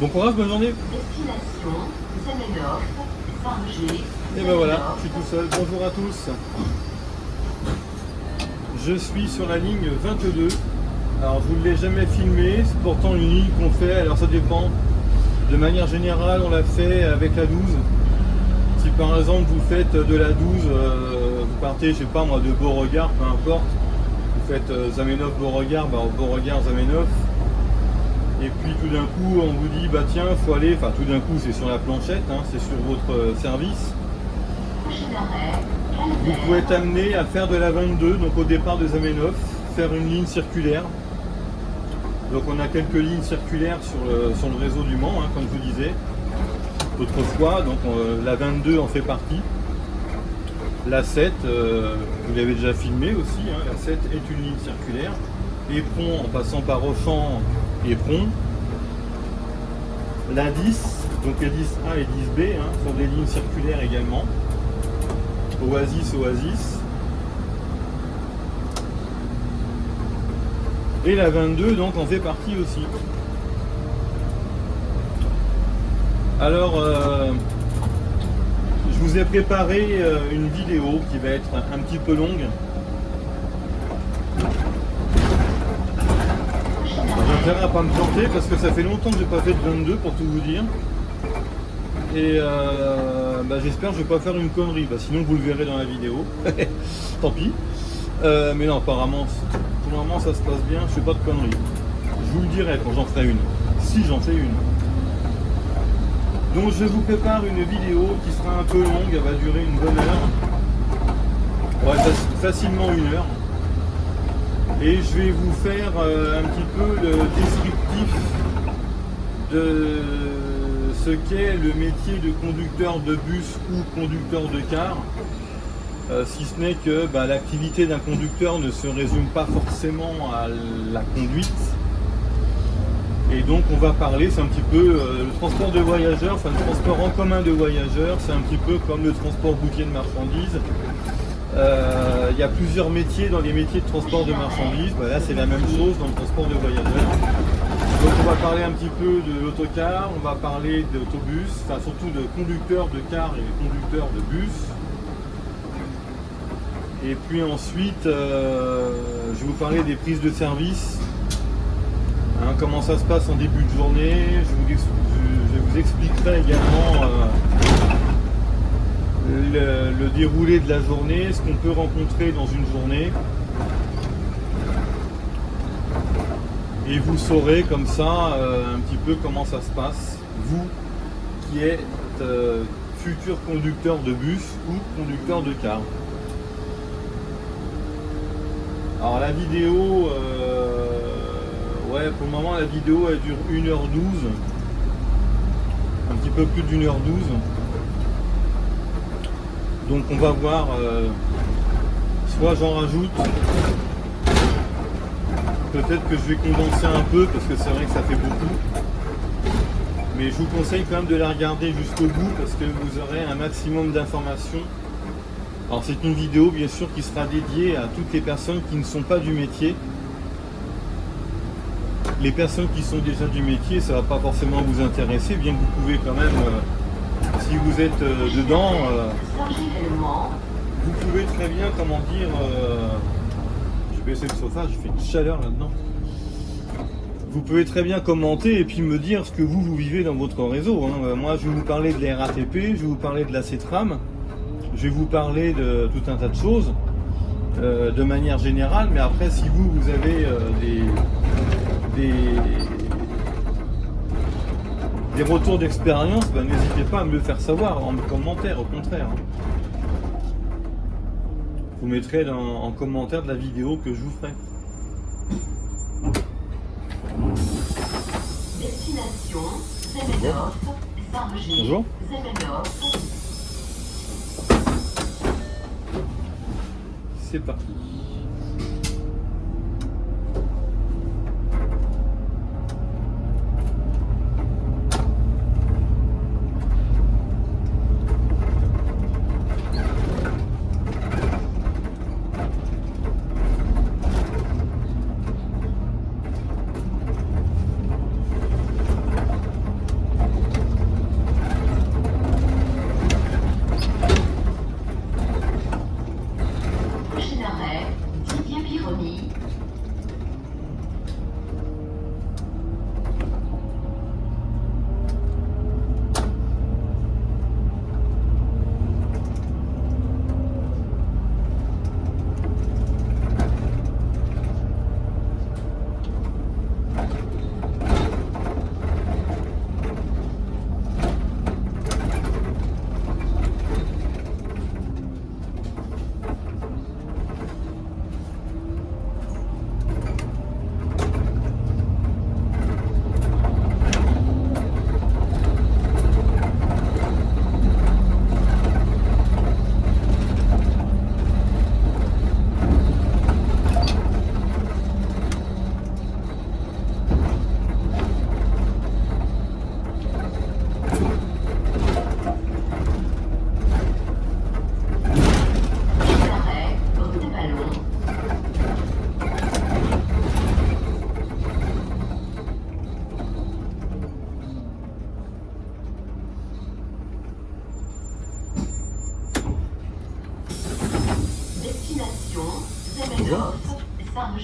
Bon courage, bonne journée. Destination Zamenhof, Vargé. Et ben voilà, je suis tout seul. Bonjour à tous. Je suis sur la ligne 22. Alors je ne vous l'ai jamais filmé, c'est pourtant une ligne qu'on fait, alors ça dépend. De manière générale, on l'a fait avec la 12. Si par exemple vous faites de la 12, vous partez, je sais pas moi, de Beauregard, peu importe. Vous faites Zamenhof-Beauregard, Beauregard-Zamenhof. Et puis tout d'un coup, on vous dit, bah tiens, faut aller, enfin tout d'un coup, c'est sur la planchette, hein, c'est sur votre service. Vous pouvez être amené à faire de la 22, donc au départ de Zamenhof, faire une ligne circulaire. Donc on a quelques lignes circulaires sur le réseau du Mans, hein, comme je vous disais, autrefois. Donc la 22 en fait partie. La 7, vous l'avez déjà filmé aussi, hein, la 7 est une ligne circulaire. Éperon en passant par Auchan, Éperon. La 10, donc les 10A et 10B, hein, sont des lignes circulaires également. Oasis. Et la 22 donc en fait partie aussi. Alors je vous ai préparé une vidéo qui va être un petit peu longue. J'ai intérêt à pas me planter parce que ça fait longtemps que j'ai pas fait de 22 pour tout vous dire. Et j'espère que je vais pas faire une connerie, sinon vous le verrez dans la vidéo. Tant pis. Mais non, apparemment, pour le moment ça se passe bien, je fais pas de conneries. Je vous le dirai quand j'en ferai une, si j'en fais une. Donc je vous prépare une vidéo qui sera un peu longue, elle va durer une bonne heure. Ouais, facilement une heure. Et je vais vous faire un petit peu le descriptif de ce qu'est le métier de conducteur de bus ou conducteur de car. Si ce n'est que l'activité d'un conducteur ne se résume pas forcément à la conduite. Et donc on va parler, c'est un petit peu le transport de voyageurs, enfin le transport en commun de voyageurs, c'est un petit peu comme le transport routier de marchandises. Il y a plusieurs métiers dans les métiers de transport de marchandises, là c'est la même chose dans le transport de voyageurs. Donc on va parler un petit peu de l'autocar, on va parler d'autobus, enfin surtout de conducteurs de cars et de conducteurs de bus. Et puis ensuite, je vais vous parler des prises de service. Hein, comment ça se passe en début de journée. Je vous expliquerai également le déroulé de la journée, ce qu'on peut rencontrer dans une journée. Et vous saurez comme ça un petit peu comment ça se passe, vous qui êtes futur conducteur de bus ou conducteur de car. Alors la vidéo, pour le moment la vidéo elle dure 1h12, un petit peu plus d'1h12. Donc on va voir, soit j'en rajoute, peut-être que je vais condenser un peu parce que c'est vrai que ça fait beaucoup. Mais je vous conseille quand même de la regarder jusqu'au bout parce que vous aurez un maximum d'informations. Alors c'est une vidéo bien sûr qui sera dédiée à toutes les personnes qui ne sont pas du métier. Les personnes qui sont déjà du métier, ça ne va pas forcément vous intéresser, bien que vous pouvez quand même, si vous êtes dedans, vous pouvez très bien, comment dire, je vais baisser le chauffage, il fait une chaleur là-dedans. Vous pouvez très bien commenter et puis me dire ce que vous vivez dans votre réseau. Hein. Moi je vais vous parler de la RATP, je vais vous parler de la CETRAM. Je vais vous parler de tout un tas de choses de manière générale, mais après si vous avez des retours d'expérience, n'hésitez pas à me le faire savoir en commentaire, au contraire. Vous mettrez en commentaire de la vidéo que je vous ferai. Destination Zamenhof, Vargé. Bonjour. Zamenhof. C'est parti.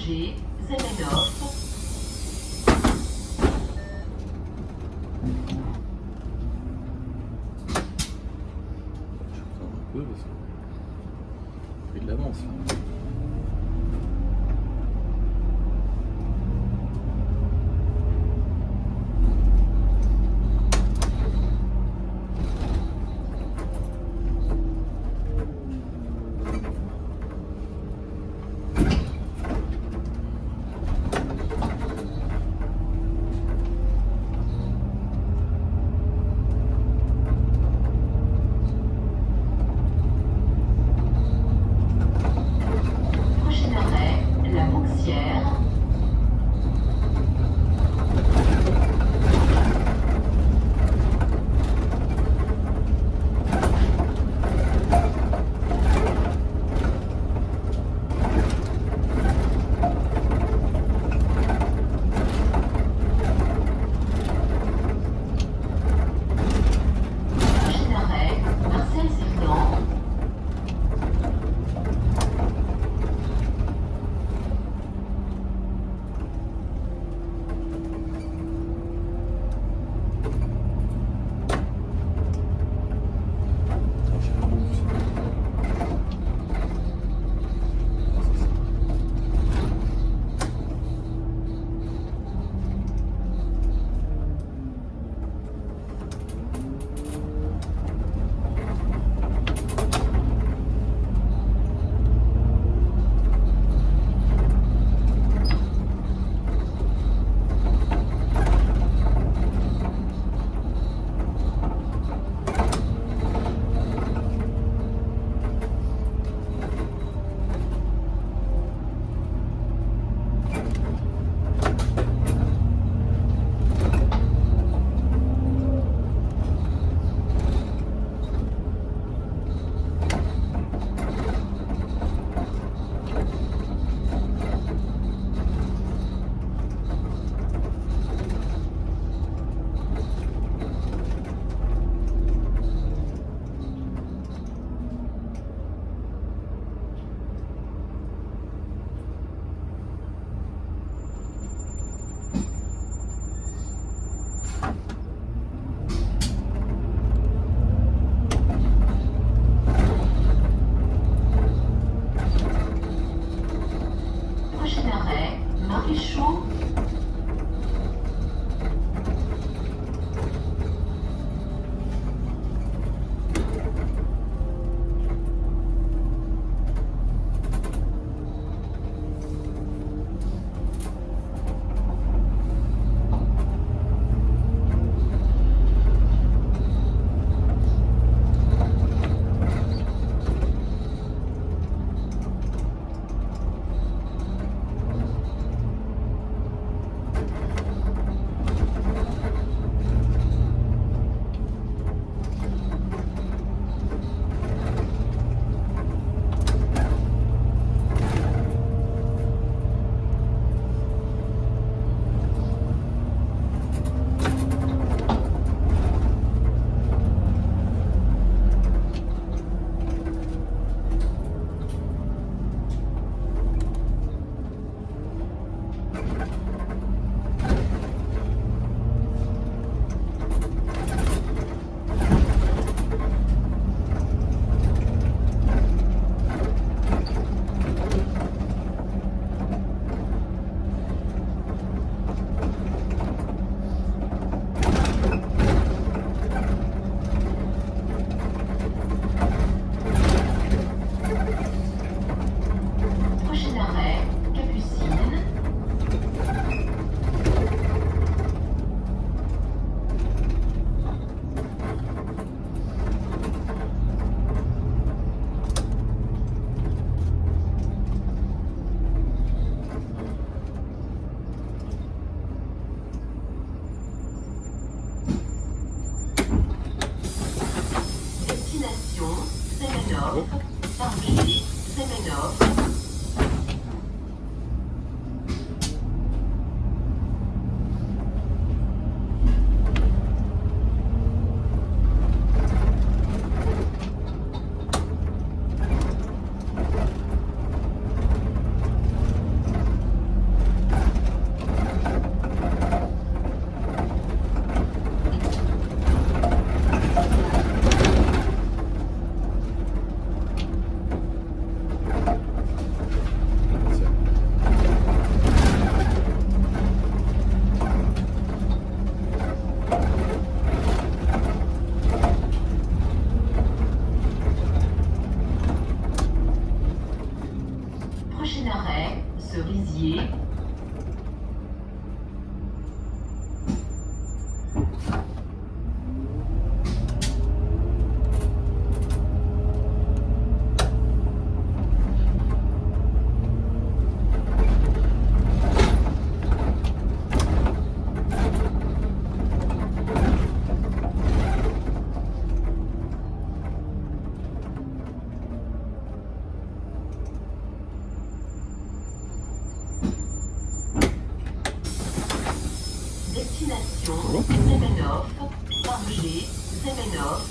Sargé, Zamenhof, Je vais un peu parce que j'ai pris de l'avance. prochain arrêt, La Bouxière, prochain arrêt, Marcel Cerdan, Ah, j'ai pas vu ça. Ah, c'est ça. prochain arrêt, Maréchaux, prochain arrêt, Capucine, destination, Zamenhof, Sargé, Zamenhof, Destination Bon. Zéménov, Sargé, Zéménov.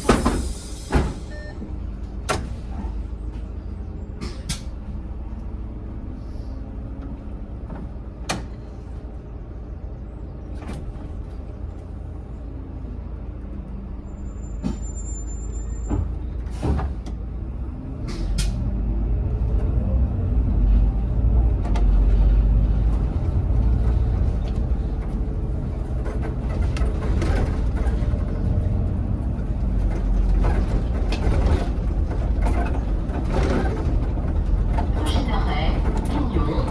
Prochain arrêt, Pignon.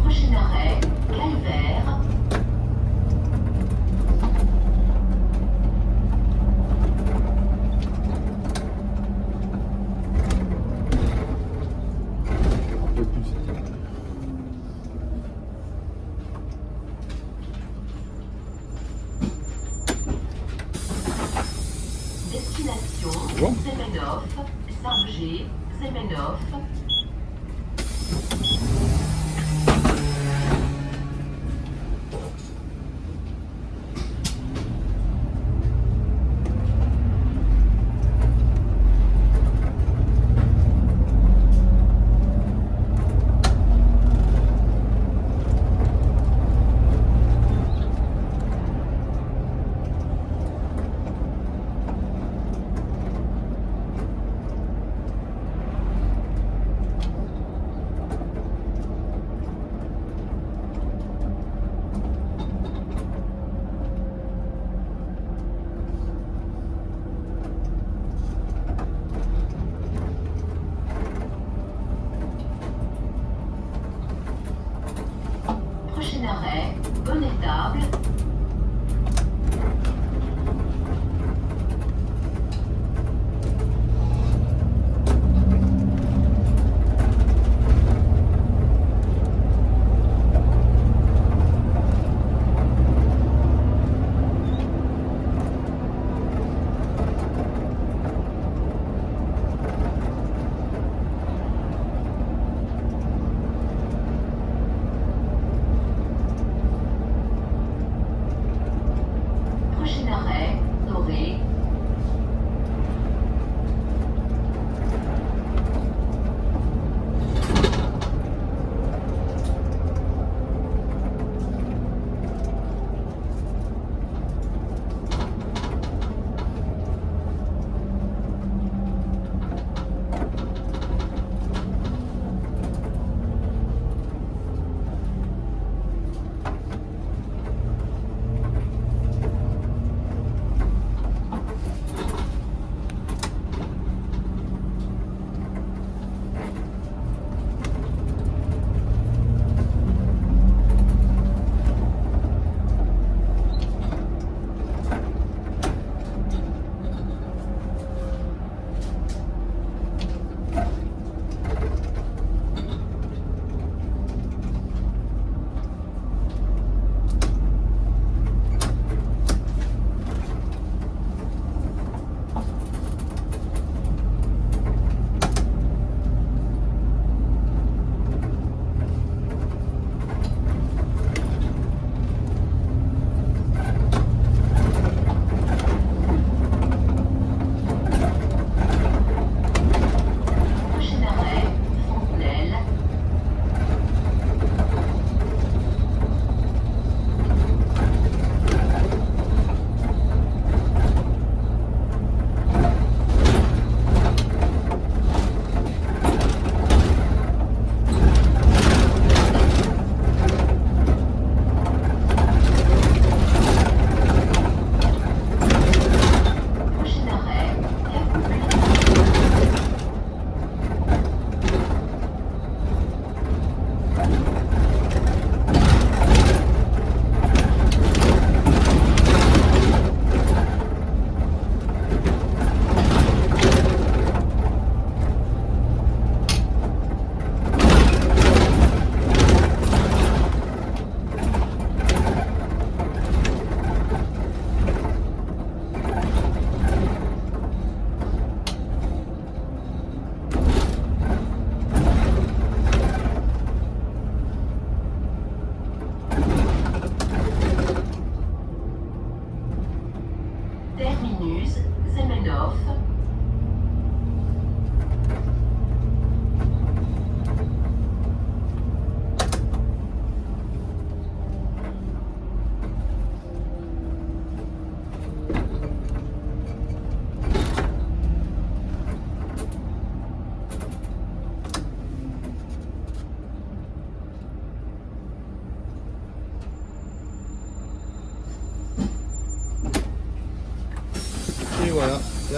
Prochain arrêt, Calvaire. Un peu plus. Destination Bon. Zéménov, Sargé, Zéménov.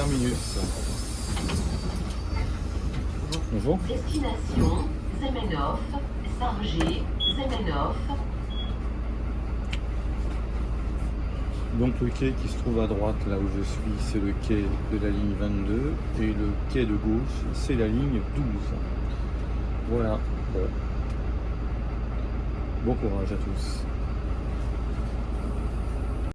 terminus. Bonjour. Destination Zamenhof, Sargé, Zamenhof. Donc le quai qui se trouve à droite, là où je suis, c'est le quai de la ligne 22. Et le quai de gauche, c'est la ligne 12. Voilà. Bon courage à tous.